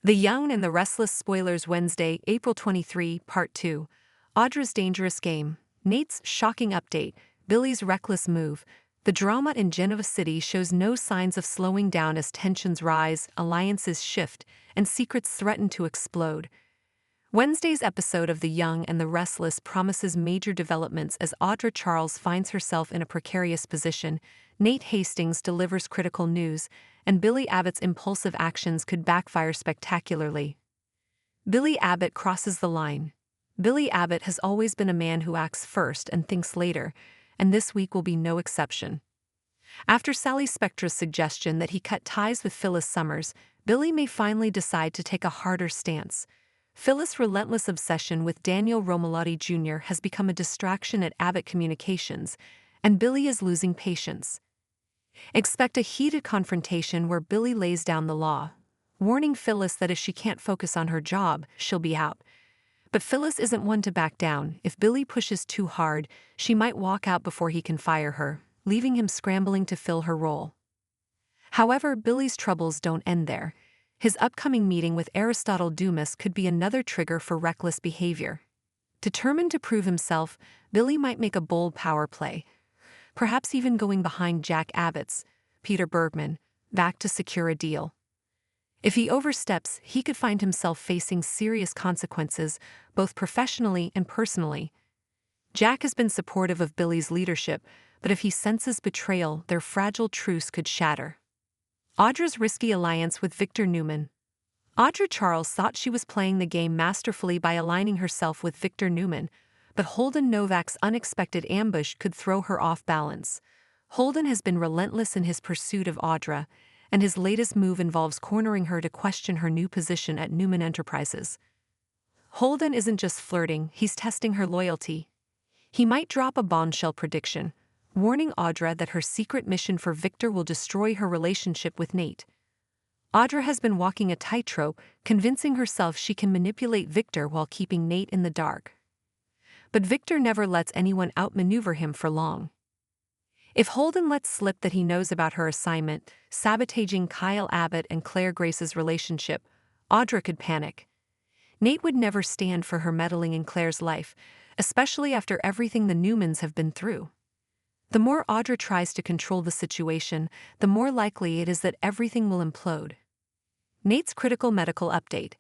The Young and the Restless spoilers Wednesday, April 23, Part 2. Audra's dangerous game. Nate's shocking update. Billy's reckless move. The drama in Geneva City shows no signs of slowing down as tensions rise, alliances shift, and secrets threaten to explode. Wednesday's episode of The Young and the Restless promises major developments as Audra Charles finds herself in a precarious position, Nate Hastings delivers critical news, and Billy Abbott's impulsive actions could backfire spectacularly. Billy Abbott crosses the line. Billy Abbott has always been a man who acts first and thinks later, and this week will be no exception. After Sally Spectra's suggestion that he cut ties with Phyllis Summers, Billy may finally decide to take a harder stance. Phyllis' relentless obsession with Daniel Romalotti Jr. has become a distraction at Abbott Communications, and Billy is losing patience. Expect a heated confrontation where Billy lays down the law, warning Phyllis that if she can't focus on her job, she'll be out. But Phyllis isn't one to back down. If Billy pushes too hard, she might walk out before he can fire her, leaving him scrambling to fill her role. However, Billy's troubles don't end there. His upcoming meeting with Aristotle Dumas could be another trigger for reckless behavior. Determined to prove himself, Billy might make a bold power play, perhaps even going behind Jack Abbott's, Peter Bergman, back to secure a deal. If he oversteps, he could find himself facing serious consequences, both professionally and personally. Jack has been supportive of Billy's leadership, but if he senses betrayal, their fragile truce could shatter. Audra's risky alliance with Victor Newman. Audra Charles thought she was playing the game masterfully by aligning herself with Victor Newman, but Holden Novak's unexpected ambush could throw her off balance. Holden has been relentless in his pursuit of Audra, and his latest move involves cornering her to question her new position at Newman Enterprises. Holden isn't just flirting, he's testing her loyalty. He might drop a bombshell prediction, warning Audra that her secret mission for Victor will destroy her relationship with Nate. Audra has been walking a tightrope, convincing herself she can manipulate Victor while keeping Nate in the dark. But Victor never lets anyone outmaneuver him for long. If Holden lets slip that he knows about her assignment, sabotaging Kyle Abbott and Claire Grace's relationship, Audra could panic. Nate would never stand for her meddling in Claire's life, especially after everything the Newmans have been through. The more Audra tries to control the situation, the more likely it is that everything will implode. Nate's critical medical update.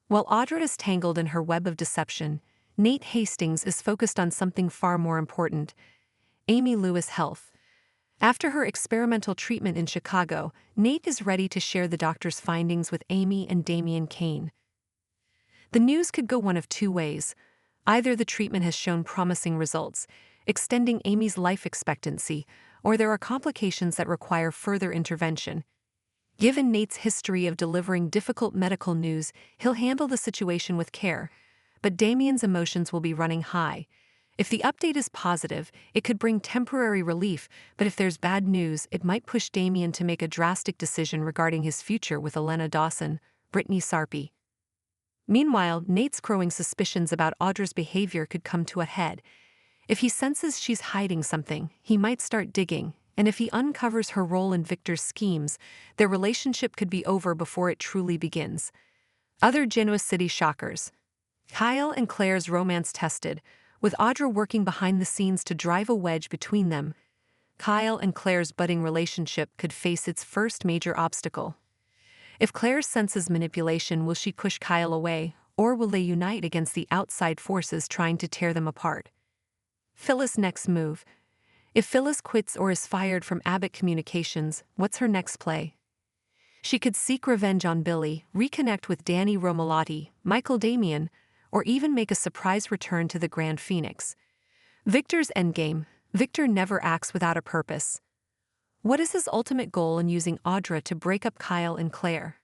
While Audra is tangled in her web of deception, Nate Hastings is focused on something far more important: Amy Lewis' health. After her experimental treatment in Chicago, Nate is ready to share the doctor's findings with Amy and Damian Kane. The news could go one of two ways. Either the treatment has shown promising results, extending Amy's life expectancy, or there are complications that require further intervention. Given Nate's history of delivering difficult medical news, he'll handle the situation with care, but Damian's emotions will be running high. If the update is positive, it could bring temporary relief, but if there's bad news, it might push Damian to make a drastic decision regarding his future with Elena Dawson, Brittany Sarpy. Meanwhile, Nate's growing suspicions about Audra's behavior could come to a head. If he senses she's hiding something, he might start digging, and if he uncovers her role in Victor's schemes, their relationship could be over before it truly begins. Other Genoa City shockers. Kyle and Claire's romance tested, with Audra working behind the scenes to drive a wedge between them. Kyle and Claire's budding relationship could face its first major obstacle. If Claire senses manipulation, will she push Kyle away, or will they unite against the outside forces trying to tear them apart? Phyllis' next move. If Phyllis quits or is fired from Abbott Communications, what's her next play? She could seek revenge on Billy, reconnect with Danny Romalotti, Michael Damian, or even make a surprise return to the Grand Phoenix. Victor's endgame. Victor never acts without a purpose. What is his ultimate goal in using Audra to break up Kyle and Claire?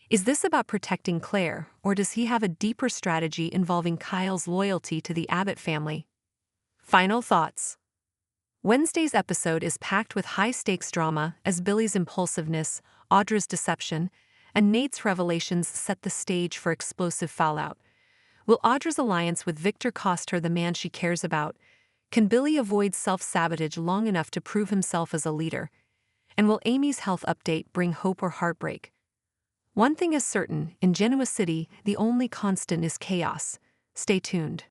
Is this about protecting Claire, or does he have a deeper strategy involving Kyle's loyalty to the Abbott family? Final thoughts. Wednesday's episode is packed with high-stakes drama as Billy's impulsiveness, Audra's deception, and Nate's revelations set the stage for explosive fallout. Will Audra's alliance with Victor cost her the man she cares about? Can Billy avoid self-sabotage long enough to prove himself as a leader? And will Amy's health update bring hope or heartbreak? One thing is certain, in Genoa City, the only constant is chaos. Stay tuned.